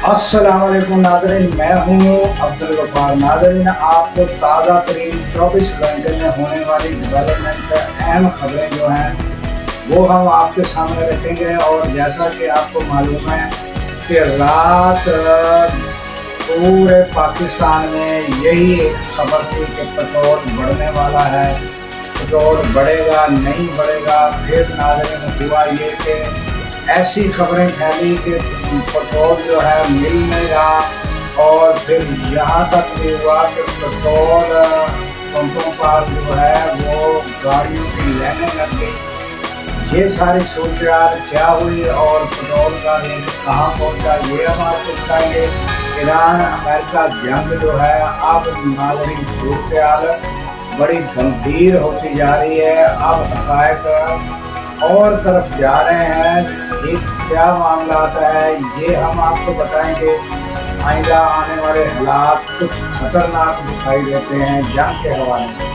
अस्सलाम वालेकुम नाज़रीन, मैं हूँ अब्दुल गफ़ार। नाज़रीन, आपको ताज़ा तरीन 24 घंटे में होने वाली डेवलपमेंट पे अहम खबरें जो हैं वो हम आपके सामने रखेंगे। और जैसा कि आपको मालूम है कि रात पूरे पाकिस्तान में यही एक खबर थी कि पेट्रोल बढ़ने वाला है, पेट्रोल बढ़ेगा नहीं बढ़ेगा। फिर नाज़रीन हुआ ये कि ऐसी खबरें फैली कि पेट्रोल जो है मिल नहीं रहा, और फिर यहाँ तक भी हुआ कि पेट्रोल पंपों पर जो है वो गाड़ियों की लाइनें लग गई। ये सारी सूरत क्या हुई और पेट्रोल का रेट कहाँ पहुँचा, ये हम आपको बताएंगे। ईरान अमेरिका जंग जो है अब नाज़रीन सूरत बड़ी गंभीर होती जा रही है। अब हक़ाइक़ और तरफ जा रहे हैं। ये क्या मामला आता है ये हम आपको बताएंगे। आइंदा आने वाले हालात कुछ खतरनाक दिखाई देते हैं जंग के हवाले से,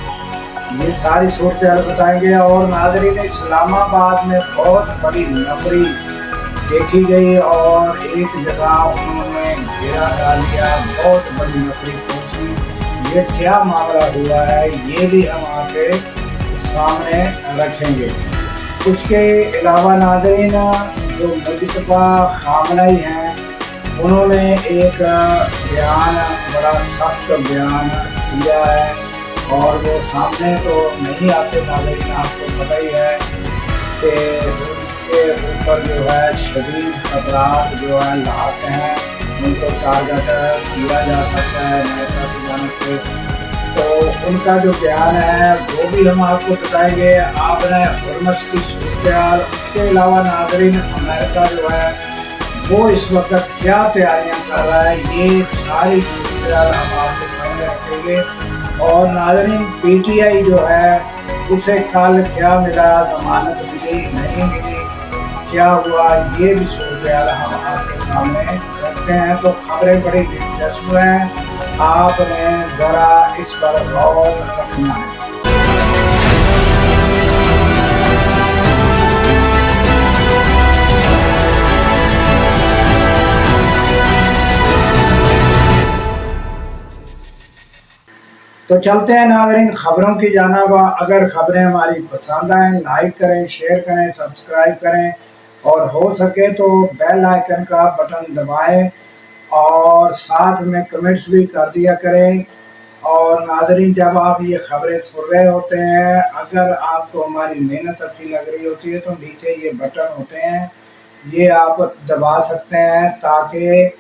ये सारी सूरत बताएंगे। और नाज़रीन, इस्लामाबाद में बहुत बड़ी नफरी देखी गई और एक जगह उन्होंने घेरा डाल दिया, बहुत बड़ी नफरी पहुंची। ये क्या मामला हुआ है ये भी हम आपके सामने रखेंगे। उसके अलावा नाज़रीन, जो मुजतबा खामनई हैं उन्होंने एक बयान, बड़ा सख्त बयान दिया है, और वो सामने तो नहीं आते नाज़रीन। आपको पता ही है कि उनके ऊपर जो है शदीद खतरात जो है लाते हैं, उनको टारगेट किया जा सकता है अमेरिका की जानिब से। तो उनका जो बयान है वो भी हम आपको बताएंगे। आपने हुर्मस की सूरत। उसके अलावा नाज़रीन, अमेरिका जो है वो इस वक्त क्या तैयारियां कर रहा है, ये सारी सूरत हम आपके सामने रखेंगे। और नाज़रीन, पीटीआई जो है उसे कल क्या मिला, जमानत मिली नहीं मिली, क्या हुआ, ये भी सूरत हम आपके सामने रखते हैं। तो खबरें बड़ी दिलचस्प हैं, आपने ज़रा इस पर गौर रखना है। तो चलते हैं नाज़रीन खबरों की जानिब। अगर खबरें हमारी पसंद आएँ लाइक करें, शेयर करें, सब्सक्राइब करें, और हो सके तो बेल आइकन का बटन दबाएं, और साथ में कमेंट्स भी कर दिया करें। और नाज़रीन, जब आप ये खबरें सुन रहे होते हैं, अगर आपको हमारी मेहनत अच्छी लग रही होती है तो नीचे ये बटन होते हैं, ये आप दबा सकते हैं, ताकि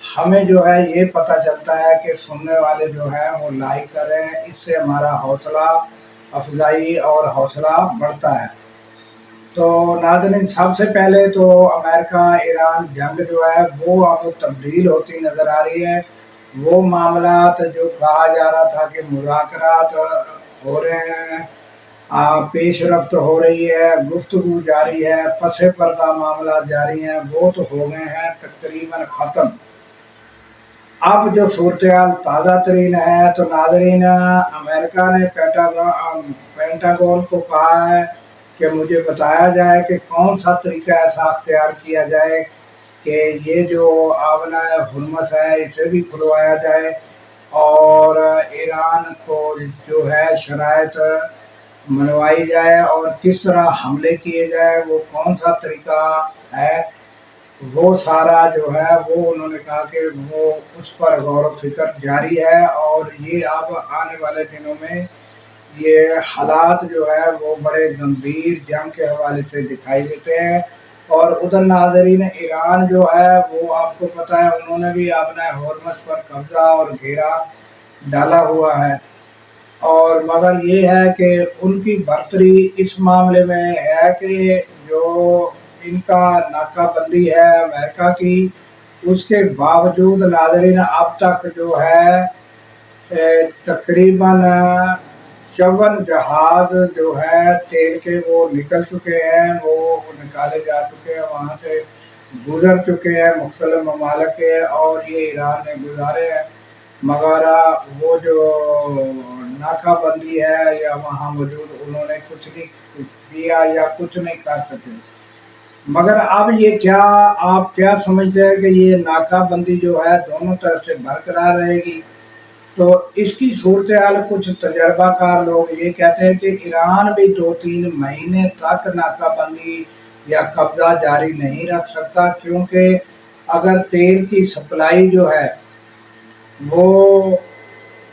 हमें जो है ये पता चलता है कि सुनने वाले जो हैं वो लाइक कर रहे हैं। इससे हमारा हौसला अफजाई और हौसला बढ़ता है। तो नाज़रीन, सबसे पहले तो अमेरिका ईरान जंग जो है वो अब तब्दील होती नज़र आ रही है। वो मामलात जो कहा जा रहा था कि मुज़ाकरात हो रहे हैं, पेश रफ्त हो रही है, गुफ्तगू जारी है, पसे पर्दा मामला जारी हैं, वो तो हो गए हैं तकरीबन ख़त्म। अब जो सूरत ताज़ा तरीन है, तो नाज़रीन, अमेरिका ने पेंटागन को कहा है कि मुझे बताया जाए कि कौन सा तरीका ऐसा अख्तियार किया जाए कि ये जो आबना हुर्मस है इसे भी खुलवाया जाए, और ईरान को जो है शराइत मनवाई जाए, और किस तरह हमले किए जाए, वो कौन सा तरीका है, वो सारा जो है वो उन्होंने कहा कि वो उस पर गौर व फिक्र जारी है। और ये अब आने वाले दिनों में ये हालात जो है वो बड़े गंभीर जंग के हवाले से दिखाई देते हैं। और उधर नाज़रीन, ईरान जो है वो आपको पता है उन्होंने भी अपने हॉर्मस पर कब्जा और घेरा डाला हुआ है। और मगर ये है कि उनकी बर्तरी इस मामले में है कि जो इनका नाकाबंदी है अमेरिका की, उसके बावजूद नाज़रीन अब तक जो है तकरीबन 54 जहाज़ जो है तेल के वो निकल चुके हैं, वो निकाले जा चुके हैं, वहाँ से गुजर चुके हैं मुख्तलिफ ममालिक के, और ये ईरान ने गुजारे हैं। मगर वो जो नाकाबंदी है या वहाँ मौजूद उन्होंने कुछ नहीं किया या कुछ नहीं कर सके। मगर अब ये क्या, आप क्या समझते हैं कि ये नाकाबंदी जो है दोनों तरफ से बरकरार रहेगी? तो इसकी सूरत हाल कुछ तजर्बाकार लोग ये कहते हैं कि ईरान भी 2-3 महीने तक नाकाबंदी या कब्जा जारी नहीं रख सकता, क्योंकि अगर तेल की सप्लाई जो है वो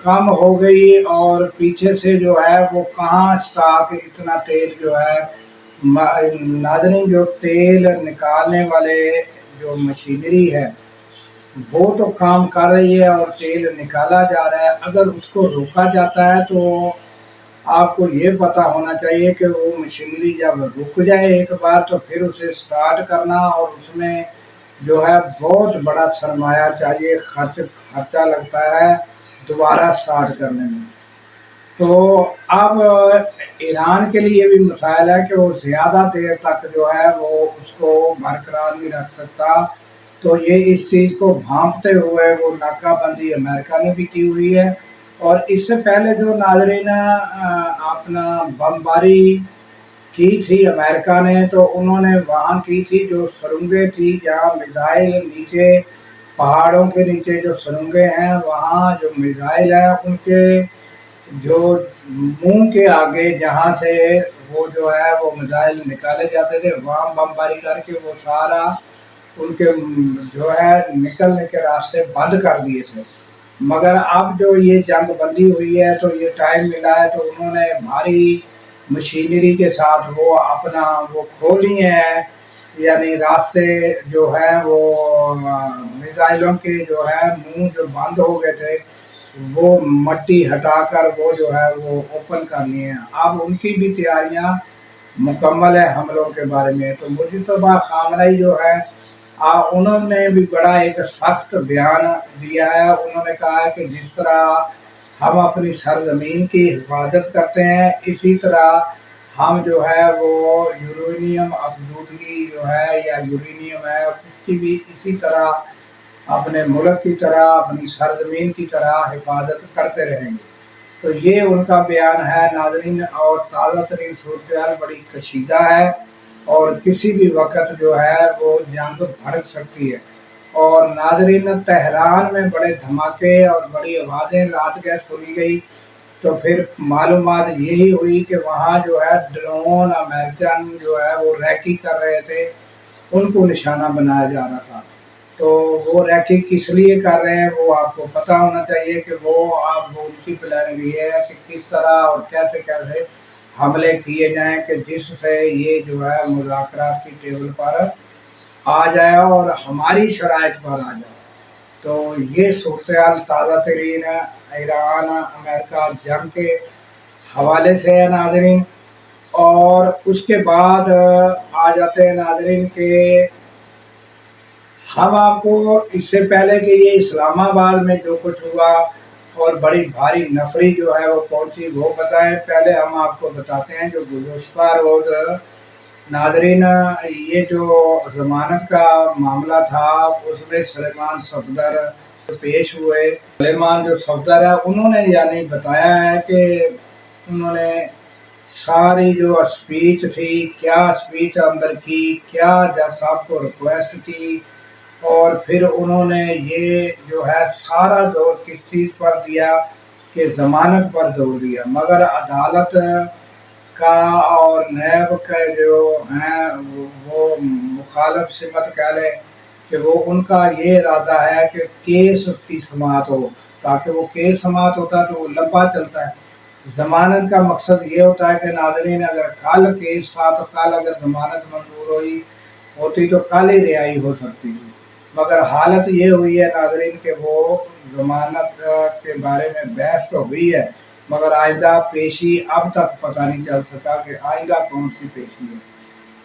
कम हो गई और पीछे से जो है वो कहाँ स्टॉक इतना तेल जो है, नादरीन जो तेल निकालने वाले जो मशीनरी है वो तो काम कर रही है और तेल निकाला जा रहा है, अगर उसको रोका जाता है तो आपको ये पता होना चाहिए कि वो मशीनरी जब रुक जाए एक बार तो फिर उसे स्टार्ट करना और उसमें जो है बहुत बड़ा सरमाया चाहिए, खर्चा लगता है दोबारा स्टार्ट करने में। तो अब ईरान के लिए भी मसाइल है कि वो ज़्यादा देर तक जो है वो उसको बरकरार नहीं रख सकता। तो ये इस चीज़ को भांपते हुए वो नाकाबंदी अमेरिका ने भी की हुई है। और इससे पहले जो नाज़रीन अपना बमबारी की थी अमेरिका ने, तो उन्होंने वहाँ की थी जो सुरंगें थी जहाँ मिसाइल नीचे, पहाड़ों के नीचे जो सुरंगें हैं वहाँ जो मिसाइल है उनके जो मुंह के आगे जहाँ से वो जो है वो मिसाइल निकाले जाते थे वहाँ बमबारी करके वो सारा उनके जो है निकलने के रास्ते बंद कर दिए थे। मगर अब जो ये जंग बंदी हुई है तो ये टाइम मिला है तो उन्होंने भारी मशीनरी के साथ वो अपना वो खोली हैं, यानी रास्ते जो है वो मिसाइलों के जो है मुंह जो बंद हो गए थे वो मट्टी हटाकर वो जो है वो ओपन करनी है। अब उनकी भी तैयारियां मुकम्मल है हमलों के बारे में। तो मुजतबा खामनई जो है उन्होंने भी बड़ा एक सख्त बयान दिया है। उन्होंने कहा है कि जिस तरह हम अपनी सरजमीन की हिफाजत करते हैं इसी तरह हम जो है वो यूरेनियम अफजूदगी जो है या यूरेनियम है उसकी भी इसी तरह अपने मुल्क की तरह अपनी सरजमीन की तरह हिफाजत करते रहेंगे। तो ये उनका बयान है नाज़रीन। और ताज़ा तरीन सूरत हाल बड़ी कशीदा है और किसी भी वक्त जो है वो जंग भड़क सकती है। और नाज़रीन तेहरान में बड़े धमाके और बड़ी आवाज़ें रात गैस सुनी गई, तो फिर मालूमात यही हुई कि वहाँ जो है ड्रोन अमेरिकन जो है वो रैकी कर रहे थे, उनको निशाना बनाया जा रहा था। तो वो रैकी किस लिए कर रहे हैं वो आपको पता होना चाहिए कि वो आप वो उनकी प्लानिंग ये है कि किस तरह और कैसे कैसे हमले किए जाएं कि जिससे ये जो है मुज़ाकरात की टेबल पर आ जाए और हमारी शराइत पर आ जाए। तो ये सूरत हाल ताज़ा तरीन ईरान अमेरिका जंग के हवाले से है नाज़रीन। और उसके बाद आ जाते हैं नाज़रीन के हम आपको इससे पहले कि ये इस्लामाबाद में जो कुछ हुआ और बड़ी भारी नफरी जो है वो पहुंची वो बताएं। पहले हम आपको बताते हैं जो गुज़श्ता रोज़ नाज़रीन ये जो ज़मानत का मामला था उसमें सुलेमान सफदर पेश हुए। सुलेमान जो सफदर है उन्होंने यानी बताया है कि उन्होंने सारी जो स्पीच थी, क्या स्पीच अंदर की, क्या जज साहब को रिक्वेस्ट की और फिर उन्होंने ये जो है सारा जोर किस चीज़ पर दिया कि ज़मानत पर जोर दिया। मगर अदालत का और नैब का जो हैं वो मुखालफ सिमत कह लें कि वो उनका ये इरादा है कि केस की समाअत हो, ताकि वो केस समाअत होता है तो वो लंबा चलता है। ज़मानत का मकसद ये होता है कि नाज़रीन अगर कल केस था तो कल अगर ज़मानत मंजूर हुई होती तो कल ही रिहाई हो सकती थी। मगर हालत ये हुई है नाज़रीन कि वो ज़मानत के बारे में बहस तो हुई है मगर आइंदा पेशी अब तक पता नहीं चल सका कि आइंदा कौन सी पेशी है।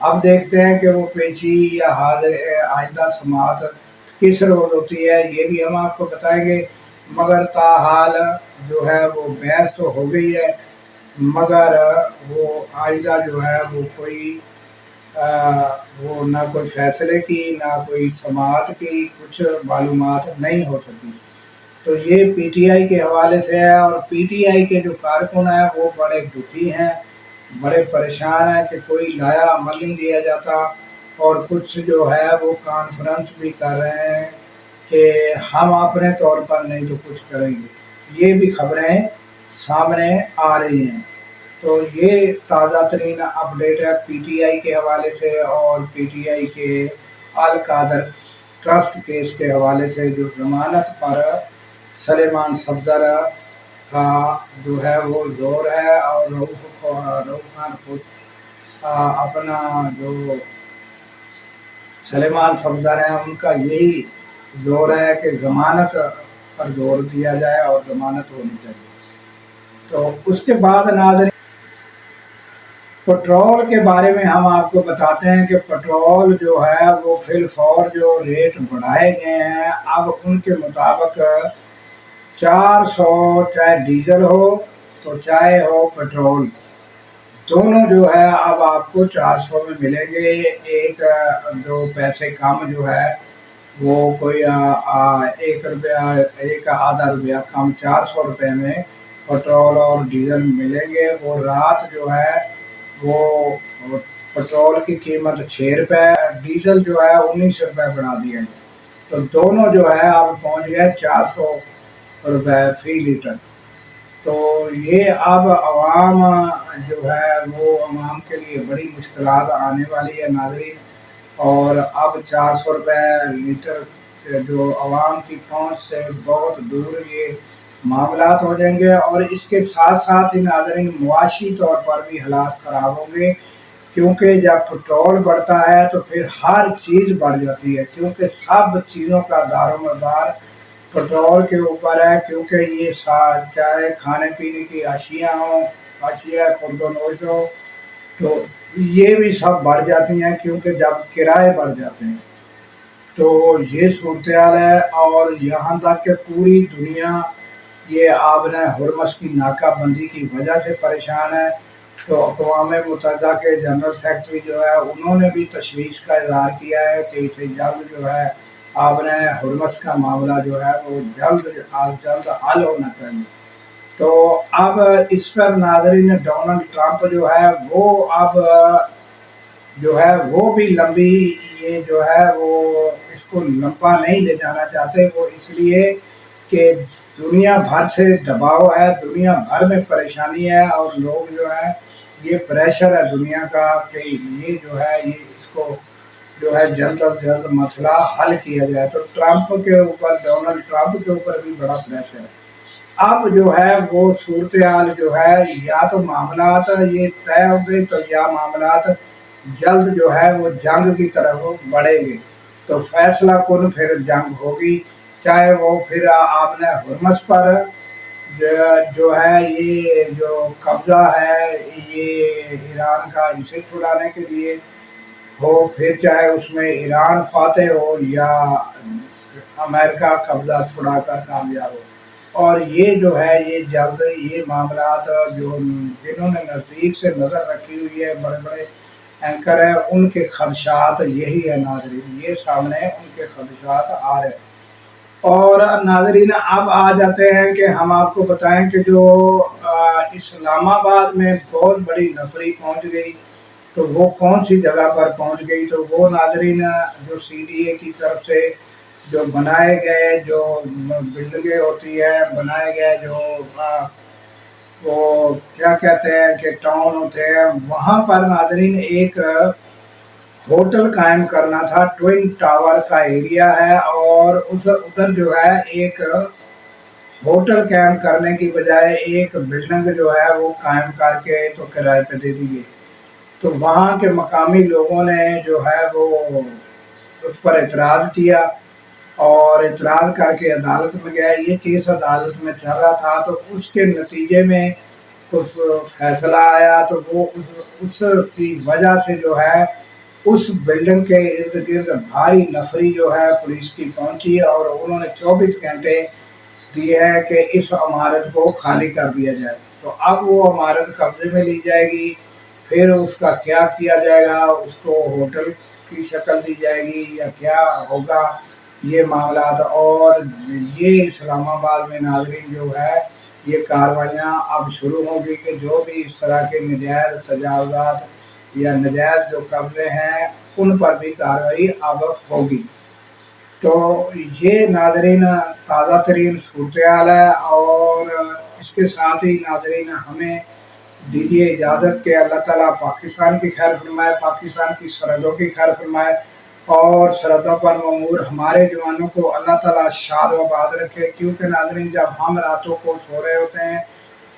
अब देखते हैं कि वो पेशी या हाजिर आइंदा समाअत किस रोज़ होती है ये भी हम आपको बताएंगे। मगर ताहाल जो है वो बहस तो हो गई है मगर वो आइंदा जो है वो कोई वो ना कोई फैसले की ना कोई समाअत की कुछ मालूमात नहीं हो सकी। तो ये पीटीआई के हवाले से है और पीटीआई के जो कारकुन हैं वो बड़े दुखी हैं, बड़े परेशान हैं कि कोई लाया अमल नहीं दिया जाता। اور کچھ جو ہے وہ کانفرنس بھی کر رہے ہیں کہ ہم اپنے طور پر نہیں تو کچھ کریں گے، یہ بھی خبریں سامنے آ رہی ہیں۔ تو یہ تازہ ترین اپڈیٹ ہے پی ٹی آئی کے حوالے سے، اور پی ٹی آئی کے القادر ٹرسٹ کیس کے حوالے سے جو ضمانت پر سلیمان صفدر کا جو ہے وہ زور ہے، اور رؤوف خان خود اپنا جو سلیمان صفدر ہیں ان کا یہی زور ہے کہ ضمانت پر زور دیا جائے اور ضمانت ہونی چاہیے۔ تو اس کے بعد ناظرین پٹرول کے بارے میں ہم آپ کو بتاتے ہیں کہ پٹرول جو ہے وہ فی الفور جو ریٹ بڑھائے گئے ہیں، اب ان کے مطابق 400 چاہے ڈیزل ہو تو چاہے ہو پٹرول، دونوں جو ہے اب آپ کو 400 میں ملیں گے۔ ایک دو پیسے کم جو ہے وہ کوئی 1 روپیہ، ایک آدھا روپیہ کم 400 روپے میں پٹرول اور ڈیزل ملیں گے۔ وہ رات جو ہے وہ پٹرول کی قیمت 6 روپے، ڈیزل جو ہے 19 روپے بڑھا دیا گیا، تو دونوں جو ہے اب پہنچ گئے 400 روپے فی لیٹر۔ تو یہ اب عوام جو ہے وہ عوام کے لیے بڑی مشکلات آنے والی ہے ناظرین، اور اب 400 روپے لیٹر جو عوام کی پہنچ سے بہت دور یہ معاملات ہو جائیں گے، اور اس کے ساتھ ساتھ ہی ناظرین معاشی طور پر بھی حالات خراب ہوں گے، کیونکہ جب پٹرول بڑھتا ہے تو پھر ہر چیز بڑھ جاتی ہے، کیونکہ سب چیزوں کا دار و مدار پٹرول کے اوپر ہے، کیونکہ یہ چاہے کھانے پینے کی اشیاء ہوں، اشیاء خرد و نوش ہو، تو یہ بھی سب بڑھ جاتی ہیں، کیونکہ جب کرائے بڑھ جاتے ہیں تو یہ صورتحال ہے۔ اور یہاں تک کہ پوری دنیا یہ آبِ ہرمز کی ناکہ بندی کی وجہ سے پریشان ہے، تو اقوام متحدہ کے جنرل سیکرٹری جو ہے انہوں نے بھی تشویش کا اظہار کیا ہے کہ اسے جلد جو ہے آبِ ہرمز کا معاملہ جو ہے وہ جلد از جلد حل ہونا چاہیے۔ تو اب اس پر ناظرین ڈونلڈ ٹرمپ جو ہے وہ اب جو ہے وہ بھی لمبی یہ جو ہے وہ اس کو لمبا نہیں لے جانا چاہتے، وہ اس لیے کہ دنیا بھر سے دباؤ ہے، دنیا بھر میں پریشانی ہے، اور لوگ جو ہے یہ پریشر ہے دنیا کا کہ یہ جو ہے یہ اس کو جو ہے جلد از جلد مسئلہ حل کیا جائے۔ تو ٹرمپ کے اوپر، ڈونلڈ ٹرمپ کے اوپر بھی بڑا پریشر ہے۔ اب جو ہے وہ صورتحال جو ہے یا تو معاملات یہ طے ہو گئی، تو یا معاملات جلد جو ہے وہ جنگ کی طرف بڑھیں گے، تو فیصلہ کن پھر جنگ ہوگی، چاہے وہ پھر آبِ ہرمز پر جو ہے یہ جو قبضہ ہے یہ ایران کا اسے چھڑانے کے لیے ہو، پھر چاہے اس میں ایران فاتح ہو یا امریکہ قبضہ چھڑا کر کامیاب ہو۔ اور یہ جو ہے یہ جلد یہ معاملات جو جنہوں نے نزدیک سے نظر رکھی ہوئی ہے، بڑے بڑے اینکر ہیں، ان کے خدشات یہی ہے ناظرین، یہ سامنے ان کے خدشات آ رہے ہیں۔ اور ناظرین اب آ جاتے ہیں کہ ہم آپ کو بتائیں کہ جو اسلام آباد میں بہت بڑی نفری پہنچ گئی، تو وہ کون سی جگہ پر پہنچ گئی؟ تو وہ ناظرین جو سی ڈی اے کی طرف سے جو بنائے گئے جو بلڈنگیں ہوتی ہیں، بنائے گئے جو وہ کیا کہتے ہیں کہ ٹاؤن ہوتے ہیں، وہاں پر ناظرین ایک ہوٹل قائم کرنا تھا، ٹوئن ٹاور کا ایریا ہے، اور ادھر جو ہے ایک ہوٹل قائم کرنے کی بجائے ایک بلڈنگ جو ہے وہ قائم کر کے تو کرائے پہ دے دی گئی۔ تو وہاں کے مقامی لوگوں نے جو ہے وہ اس پر اعتراض کیا، اور اعتراض کر کے عدالت میں گیا، یہ کیس عدالت میں چل رہا تھا، تو اس کے نتیجے میں کچھ فیصلہ آیا، تو وہ اس کی وجہ سے جو ہے اس بلڈنگ کے ارد گرد بھاری نفری جو ہے پولیس کی پہنچی، اور انہوں نے 24 گھنٹے دیے ہیں کہ اس عمارت کو خالی کر دیا جائے۔ تو اب وہ عمارت قبضے میں لی جائے گی، پھر اس کا کیا کیا جائے گا، اس کو ہوٹل کی شکل دی جائے گی یا کیا ہوگا یہ معاملات۔ اور یہ اسلام آباد میں ناظرین جو ہے یہ کاروائیاں اب شروع ہوں گی کہ جو بھی اس طرح کے نجائز تجاوزات یا نجائز جو قبضے ہیں उन पर भी कार्रवाई अब होगी। तो ये नाज़रीन ताज़ा तरीन सूरत-ए-हाल है, और इसके साथ ही नाज़रीन हमें दीजिए इजाज़त कि अल्लाह ताला पाकिस्तान की खैर फरमाए, पाकिस्तान की सरहदों की खैर फरमाए, और सरहदों पर ममूर हमारे जवानों को अल्लाह ताला शाद व आबाद रखे। क्योंकि नाज़रीन जब हम रातों को सो रहे होते हैं,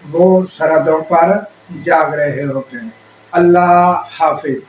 वो सरहदों पर जाग रहे होते हैं। अल्लाह हाफिज़।